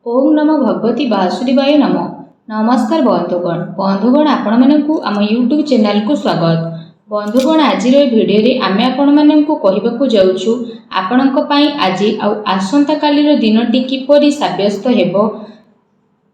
ओम नमो भगवती वासुदेवाय नमो। नमस्कार बंधुगण आपण मानकु आम यूट्यूब चैनल को स्वागत। बंधुगण आज भिडियो रे आमे आपण मानकु कहिबाकु जाउछु आपणक पई आज आसंता कालीर दिनटी किपरि साब्यस्त हेबो,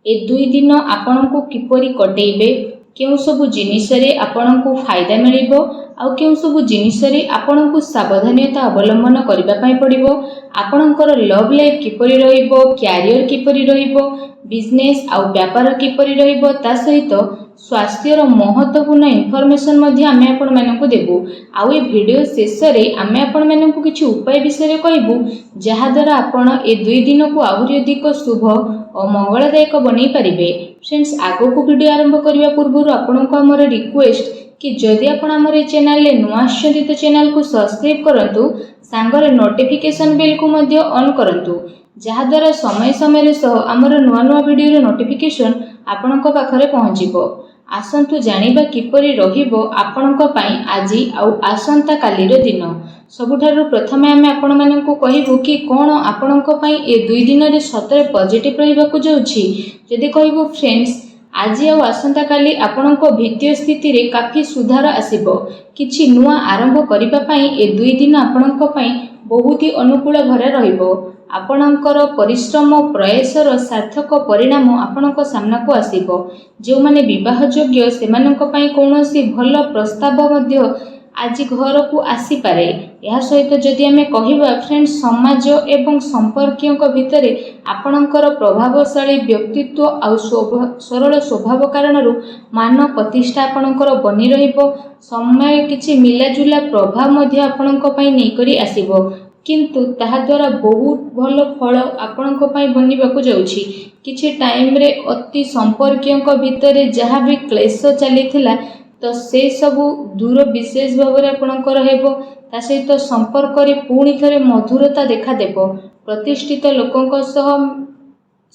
ए दुई दिन आपणकु किपरि कटेइबे, केउ सबु जिनिस रे आपणकु फायदा मिलिबो आउ केउ सबु जिनिस रे आपणकु सावधानता अवलंबन करबा पई पड़िबो, आपणकर लव लाइफ किपरि रहिबो, कैरियर किपरि रहिबो, बिजनेस आउ व्यापार किपरि रहिबो, ता सहित स्वास्थ्यर महत्वपूर्ण इनफॉरमेशन मध्ये आमे आपण मानकु देबु। आउ ए वीडियो शेष रे आमे आपण मानकु किछि उपाय विषय कहबु जहा द्वारा आपण ए दुई दिन को आहुरी अधिक शुभ और मंगलदायक बनै परिबे। फ्रेंड्स, आगो को वीडियो आरंभ करबा पूर्व आपनको हमर रिक्वेस्ट कि जदि आपण हमर ए चैनल ले नुआ आछथि तो चैनल को सब्सक्राइब करंतु, सांगरे नोटिफिकेशन बेल को मध्ये ऑन करंतु, जहा द्वारा समय समय सह हमर नुआ नुआ वीडियो रो नोटिफिकेशन आपणक पाखरे पहुँचिबो। आसंतु जानिबा किपरि रहिबो आपणक पई आजि आउ आसंता कालीर दिन। सबुठारु प्रथमे आमे आपण मानकु कहिबु कि कोन आपणक पई ए दुई दिन रे सतरे पॉजिटिव रहिबाकु जाउछि। जदि कहिबु फ्रेंड्स, आज आउ आसंता काली आपणक वित्तीय स्थिति रे काफी सुधार आसीबो। किछि नुआ आरंभ करिबा पई ए दुई दिन आपणक पई बहुत ही अनुकूल घरे रहिबो। आपणकर परिश्रम प्रयासर सार्थक परिणाम आपणक सामना को आसीबो। जो माने विवाह योग्य सेमानक पई कोनोसी भल प्रस्ताव मध्य आज घर को आसी पारे। यह सहित जदि आमे कहिबा फ्रेंड्स, समाज एवं संपर्कियों भितर आपणकर प्रभावशाली व्यक्तित्व आउ सरल स्वभाव कारणरू मान प्रतिष्ठा आपणकर बनी रहिबो। समय किछि मिलाजुला प्रभाव मध्य आपणक पई नै करी आसीबो, किंतु ताहा द्वारा बहुत भल फल आपणक पई बनिबाकु जाउछि। किछि टाइम रे अति संपर्कियों भितर जहा भी क्लेश चलीथिला तो से सबु दूर विशेष भाव में आपणकर हेबो। ता सहित संपर्क रे पुणी थरे मधुरता देखा देबो। प्रतिष्ठित लोकंक सह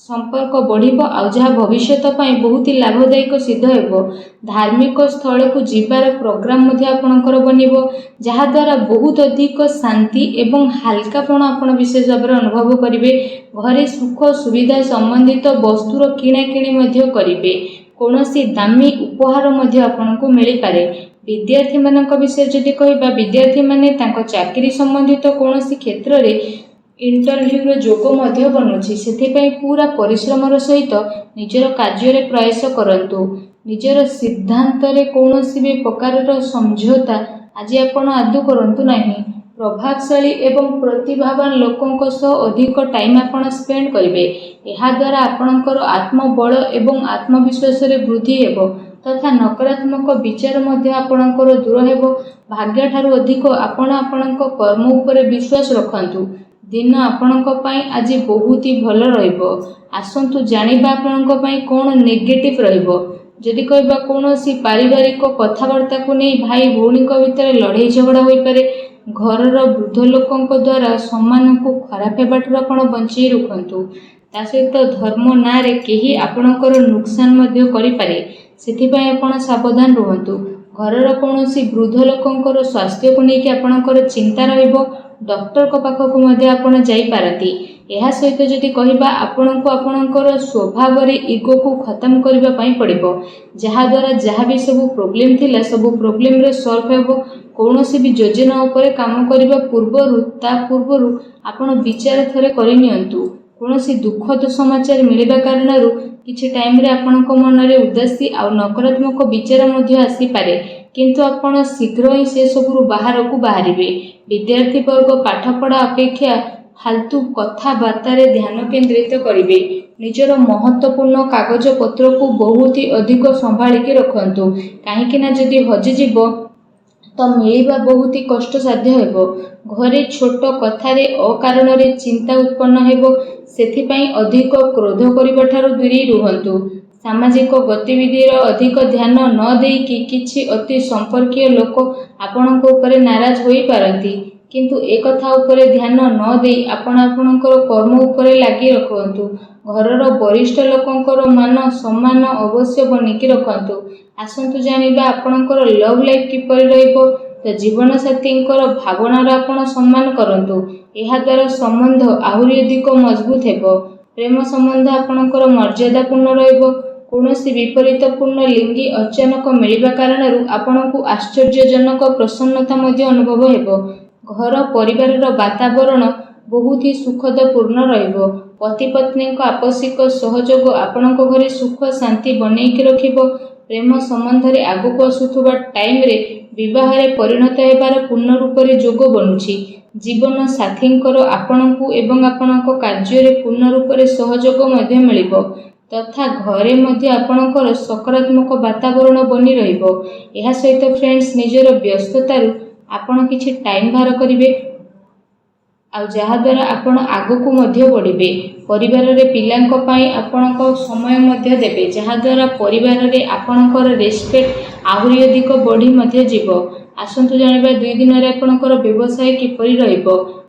संपर्क बढ़िबो आउ जहा भविष्यत पई बहुत ही लाभदायक सिद्ध हेबो। धार्मिक स्थल को जीवार प्रोग्राम मध्ये आपणकर बनिबो, जहा द्वारा बहुत अधिक शांति एवं हल्कापन आपण विशेष भाव में अनुभव करिवे। घरे सुख सुविधा संबंधित वस्तुर किणा किणी मध्ये करिवे। कोनोसी दामी उपहार मध्ये आपनको मिली पारे। विद्यार्थी मानक विषय जदि कहिबा, विद्यार्थी माने तांको चाकरी संबंधित कोनोसी क्षेत्र रे इंटरव्यू रो जोग मध्ये बनुछि। सेथि पई पूरा परिश्रमर सहित निजर कार्य रे प्रयास करंतु। निजर सिद्धांत रे कोनोसी भी प्रकार समझौता आज आपण आदु करंतु नाही। प्रभावशाली एवं प्रतिभावान लोकों सह अधिक टाइम आपण स्पेंड करिवे। एहा द्वारा आपणकर आत्मबल एवं आत्मविश्वास रे वृद्धि हेबो तथा नकारात्मक विचार मध्ये आपणकर दूर हेबो। भाग्य ठारू अधिक आपण आपणक कर्म उपरे विश्वास रखंतु। दिन आपणक पई आज बहुत ही भल रहिबो। आसंतु जानिबा आपणक पई कोन नेगेटिव रहिबो। जदि कहबा कोनोसी पारिवारिक कथावार्ता को नहीं भाई भौणी भितर लड़ाई झगड़ा होई पारे। घरर वृद्ध लोकों द्वारा सम्मान को खराब हेबाटू आपण बंचई रखंतु। ता सहित धर्म ना रे केही आपणकर नुकसान मध्ये करि पारे, सेथि पई आपण सावधान रहंतु। घरर कोनोसी वृद्ध लोकों स्वास्थ्य को लेकिन आपणकर चिंता रहिबो। डॉक्टर को पाखक मध्ये आपण जाई पारती। एहा सहित जदि कहिबा आपणको आपणकर स्वभाव रे ईगो को खत्म करबा पई पड़िबो, जहा द्वारा जहा भी सब प्रॉब्लम थिला सब प्रॉब्लम रे सॉल्व हेबो। कोनोसी भी योजना उपरे काम करबा पूर्वरु आपण विचार थरे करि नियंतु। कोनोसी दुखद समाचार मिलिबा कारणरू किछि टाइम रे आपणको मन रे उदासी आ नकारात्मक विचार मध्ये आसी पारे, किंतु आपण शीघ्र ही से सबरु बाहर को बाहरिबे। विद्यार्थी वर्ग पाठपढ़ा अपेक्षा फालतू कथाबार्ता रे ध्यान केंद्रित करिवे। निजर महत्वपूर्ण कागज पत्र को बहुत ही अधिक संभाळिके रखंतु, काहेकि ना जदि हजि जीवो तो मिलिबा बहुत ही कष्ट साध्य हेबो। घरे छोट कथा रे अकारण रे चिंता उत्पन्न हेबो, सेथि पई अधिक क्रोध करिबा ठारू दूरी रुहंतु। सामाजिक गतिविधि रो अधिक ध्यान न देई कि किछि अति संपर्कीय लोक आपणक उपरे नाराज होई पारंती, किंतु एक कथा उपरे ध्यान न देई आपण आपणकर कर्म उपरे लागि रखंतु। घरर वरिष्ठ लोकंकर मान सम्मान अवश्य बनिकी रखंतु। आसंतु जानिबा आपणकर लव लाइफ किपरि रहिबो। तो जीवन साथींकर भावनार आपण सम्मान करंतु। एहा द्वारा संबंध आहुरी अधिक मजबूत हेबो। ପ୍ରେମ ସମ୍ବନ୍ଧ ଆପଣଙ୍କର ମର୍ଯ୍ୟାଦାପୂର୍ଣ୍ଣ ରହିବ। କୌଣସି ବିପରୀତପୂର୍ଣ୍ଣ ଲିଙ୍ଗୀ ଅଚାନକ ମିଳିବା କାରଣରୁ ଆପଣଙ୍କୁ ଆଶ୍ଚର୍ଯ୍ୟଜନକ ପ୍ରସନ୍ନତା ମଧ୍ୟ ଅନୁଭବ ହେବ। ଘର ପରିବାରର ବାତାବରଣ ବହୁତ ହି ସୁଖଦପୂର୍ଣ୍ଣ ରହିବ। ପତି ପତ୍ନୀଙ୍କ ଆପୋଷିକ ସହଯୋଗ ଆପଣଙ୍କ ଘରେ ସୁଖ ଶାନ୍ତି ବନେଇକି ରଖିବ। ପ୍ରେମ ସମ୍ବନ୍ଧରେ ଆଗକୁ ଆସୁଥିବା ଟାଇମରେ ବିବାହରେ ପରିଣତ ହେବାର ପୂର୍ଣ୍ଣ ରୂପରେ ଯୋଗ ବନୁଛି। ଜୀବନ ସାଥୀଙ୍କର ଆପଣଙ୍କୁ ଏବଂ ଆପଣଙ୍କ କାର୍ଯ୍ୟରେ ପୂର୍ଣ୍ଣ ରୂପରେ ସହଯୋଗ ମଧ୍ୟ ମିଳିବ ତଥା ଘରେ ମଧ୍ୟ ଆପଣଙ୍କର ସକାରାତ୍ମକ ବାତାବରଣ ବନି ରହିବ। ଏହା ସହିତ ଫ୍ରେଣ୍ଡସ୍, ନିଜର ବ୍ୟସ୍ତତାରୁ ଆପଣ କିଛି ଟାଇମ ବାହାର କରିବେ ଆଉ ଯାହାଦ୍ୱାରା ଆପଣ ଆଗକୁ ମଧ୍ୟ ବଢ଼ିବେ। ପରିବାରରେ ପିଲାଙ୍କ ପାଇଁ ଆପଣଙ୍କ ସମୟ ମଧ୍ୟ ଦେବେ, ଯାହାଦ୍ୱାରା ପରିବାରରେ ଆପଣଙ୍କର ରେସ୍ପେକ୍ଟ ଆହୁରି ଅଧିକ ବଢ଼ି ମଧ୍ୟ ଯିବ। ଆସନ୍ତୁ ଜାଣିବା 2 ଦିନରେ ଆପଣଙ୍କର ବ୍ୟବସାୟ କିପରି ରହିବ।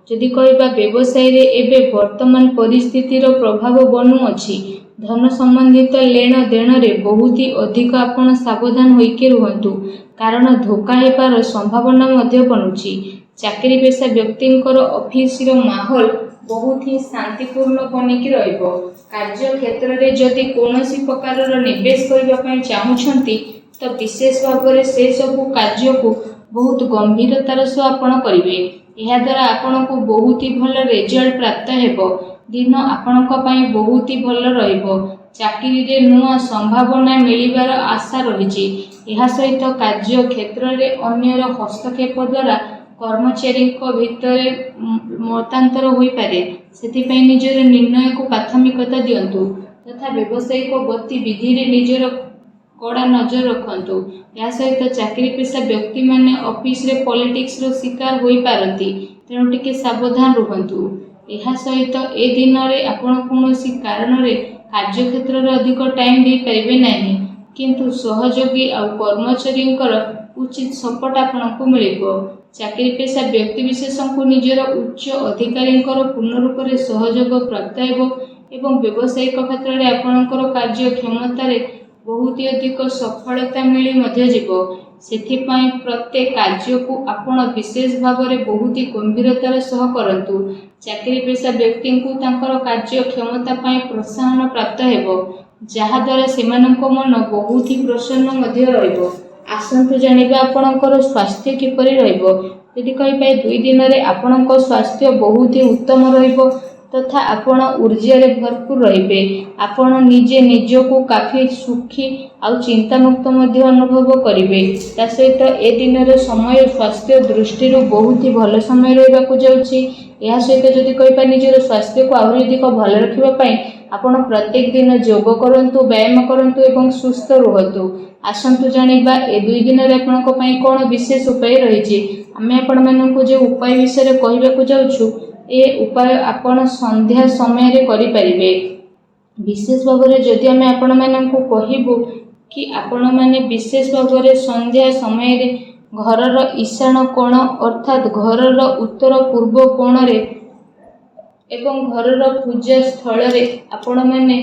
ଯଦି କହିବା ବ୍ୟବସାୟରେ ଏବେ ବର୍ତ୍ତମାନ ପରିସ୍ଥିତିର ପ୍ରଭାବ ବନୁଅଛି। ଧନ ସମ୍ବନ୍ଧିତ ଲେଣ ଦେଣରେ ବହୁତ ଅଧିକ ଆପଣ ସାବଧାନ ହୋଇକି ରୁହନ୍ତୁ, କାରଣ ଧୋକା ହେବାର ସମ୍ଭାବନା ମଧ୍ୟ ବନୁଛି। ଚାକିରି ପେଶା ବ୍ୟକ୍ତିଙ୍କର ଅଫିସର ମାହୋଲ ବହୁତ ହିଁ ଶାନ୍ତିପୂର୍ଣ୍ଣ ବନିକି ରହିବ। କାର୍ଯ୍ୟକ୍ଷେତ୍ରରେ ଯଦି କୌଣସି ପ୍ରକାରର ନିବେଶ କରିବା ପାଇଁ ଚାହୁଁଛନ୍ତି ତ ବିଶେଷ ଭାବରେ ସେସବୁ କାର୍ଯ୍ୟକୁ ବହୁତ ଗମ୍ଭୀରତାର ସହ ଆପଣ କରିବେ। ଏହାଦ୍ୱାରା ଆପଣଙ୍କୁ ବହୁତ ହି ଭଲ ରେଜଲ୍ଟ ପ୍ରାପ୍ତ ହେବ। ଦିନ ଆପଣଙ୍କ ପାଇଁ ବହୁତ ହି ଭଲ ରହିବ। ଚାକିରିରେ ନୂଆ ସମ୍ଭାବନା ମିଳିବାର ଆଶା ରହିଛି। ଏହା ସହିତ କାର୍ଯ୍ୟକ୍ଷେତ୍ରରେ ଅନ୍ୟର ହସ୍ତକ୍ଷେପ ଦ୍ୱାରା କର୍ମଚାରୀଙ୍କ ଭିତରେ ମତାନ୍ତର ହୋଇପାରେ, ସେଥିପାଇଁ ନିଜର ନିର୍ଣ୍ଣୟକୁ ପ୍ରାଥମିକତା ଦିଅନ୍ତୁ ତଥା ବ୍ୟବସାୟିକ ଗତିବିଧିରେ ନିଜର କଡ଼ା ନଜର ରଖନ୍ତୁ। ଏହା ସହିତ ଚାକିରି ପେଶା ବ୍ୟକ୍ତିମାନେ ଅଫିସରେ ପଲିଟିକ୍ସର ଶିକାର ହୋଇପାରନ୍ତି, ତେଣୁ ଟିକେ ସାବଧାନ ରୁହନ୍ତୁ। ଏହା ସହିତ ଏ ଦିନରେ ଆପଣ କୌଣସି କାରଣରେ କାର୍ଯ୍ୟକ୍ଷେତ୍ରରେ ଅଧିକ ଟାଇମ ଦେଇପାରିବେ ନାହିଁ, କିନ୍ତୁ ସହଯୋଗୀ ଆଉ କର୍ମଚାରୀଙ୍କର ଉଚିତ ସପୋର୍ଟ ଆପଣଙ୍କୁ ମିଳିବ। ଚାକିରି ପେଶା ବ୍ୟକ୍ତିବିଶେଷଙ୍କୁ ନିଜର ଉଚ୍ଚ ଅଧିକାରୀଙ୍କର ପୂର୍ଣ୍ଣ ରୂପରେ ସହଯୋଗ ପ୍ରାପ୍ତ ହେବ ଏବଂ ବ୍ୟବସାୟିକ କ୍ଷେତ୍ରରେ ଆପଣଙ୍କର କାର୍ଯ୍ୟକ୍ଷମତାରେ ବହୁତ ଅଧିକ ସଫଳତା ମିଳି ମଧ୍ୟ ଯିବ। ସେଥିପାଇଁ ପ୍ରତ୍ୟେକ କାର୍ଯ୍ୟକୁ ଆପଣ ବିଶେଷ ଭାବରେ ବହୁତ ଗମ୍ଭୀରତାର ସହ କରନ୍ତୁ। ଚାକିରି ପେଶା ବ୍ୟକ୍ତିଙ୍କୁ ତାଙ୍କର କାର୍ଯ୍ୟକ୍ଷମତା ପାଇଁ ପ୍ରୋତ୍ସାହନ ପ୍ରାପ୍ତ ହେବ, ଯାହାଦ୍ୱାରା ସେମାନଙ୍କ ମନ ବହୁତ ହି ପ୍ରସନ୍ନ ମଧ୍ୟ ରହିବ। ଆସନ୍ତୁ ଜାଣିବା ଆପଣଙ୍କର ସ୍ୱାସ୍ଥ୍ୟ କିପରି ରହିବ। ଯଦି କହିବେ 2 ଦିନରେ ଆପଣଙ୍କ ସ୍ୱାସ୍ଥ୍ୟ ବହୁତ ହି ଉତ୍ତମ ରହିବ ତଥା ଆପଣ ଊର୍ଜାରେ ଭରପୁର ରହିବେ। ଆପଣ ନିଜେ ନିଜକୁ କାଫି ସୁଖୀ ଆଉ ଚିନ୍ତାମୁକ୍ତ ମଧ୍ୟ ଅନୁଭବ କରିବେ। ତା ସହିତ ଏ ଦିନର ସମୟ ସ୍ୱାସ୍ଥ୍ୟ ଦୃଷ୍ଟିରୁ ବହୁତ ହି ଭଲ ସମୟ ରହିବାକୁ ଯାଉଛି। ଏହା ସହିତ ଯଦି କହିବା ନିଜର ସ୍ୱାସ୍ଥ୍ୟକୁ ଆହୁରି ଅଧିକ ଭଲ ରଖିବା ପାଇଁ ଆପଣ ପ୍ରତ୍ୟେକ ଦିନ ଯୋଗ କରନ୍ତୁ, ବ୍ୟାୟାମ କରନ୍ତୁ ଏବଂ ସୁସ୍ଥ ରୁହନ୍ତୁ। ଆସନ୍ତୁ ଜାଣିବା ଏ 2 ଦିନରେ ଆପଣଙ୍କ ପାଇଁ କ'ଣ ବିଶେଷ ଉପାୟ ରହିଛି। ଆମେ ଆପଣମାନଙ୍କୁ ଯେଉଁ ଉପାୟ ବିଷୟରେ କହିବାକୁ ଯାଉଛୁ, ଏ ଉପାୟ ଆପଣ ସନ୍ଧ୍ୟା ସମୟରେ କରିପାରିବେ। ବିଶେଷ ଭାବରେ ଯଦି ଆମେ ଆପଣମାନଙ୍କୁ କହିବୁ କି ଆପଣମାନେ ବିଶେଷ ଭାବରେ ସନ୍ଧ୍ୟା ସମୟରେ ଘରର ଈଶାନ କୋଣ ଅର୍ଥାତ୍ ଘରର ଉତ୍ତର ପୂର୍ବ କୋଣରେ ଏବଂ ଘରର ପୂଜା ସ୍ଥଳରେ ଆପଣମାନେ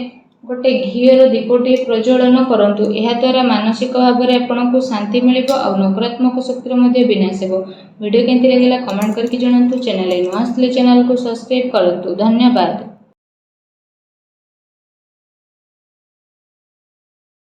ଗୋଟେ ଘିଅର ଦୀପଟିଏ ପ୍ରଜ୍ୱଳନ କରନ୍ତୁ। ଏହାଦ୍ୱାରା ମାନସିକ ଭାବରେ ଆପଣଙ୍କୁ ଶାନ୍ତି ମିଳିବ ଆଉ ନକାରାତ୍ମକ ଶକ୍ତିର ମଧ୍ୟ ବିନାଶ ହେବ। ଭିଡ଼ିଓ କେମିତି ଲାଗିଲା କମେଣ୍ଟ କରିକି ଜଣାନ୍ତୁ। ଚ୍ୟାନେଲରେ ନୂଆ ଆସିଥିଲେ ଚ୍ୟାନେଲକୁ ସବସ୍କ୍ରାଇବ୍ କରନ୍ତୁ। ଧନ୍ୟବାଦ।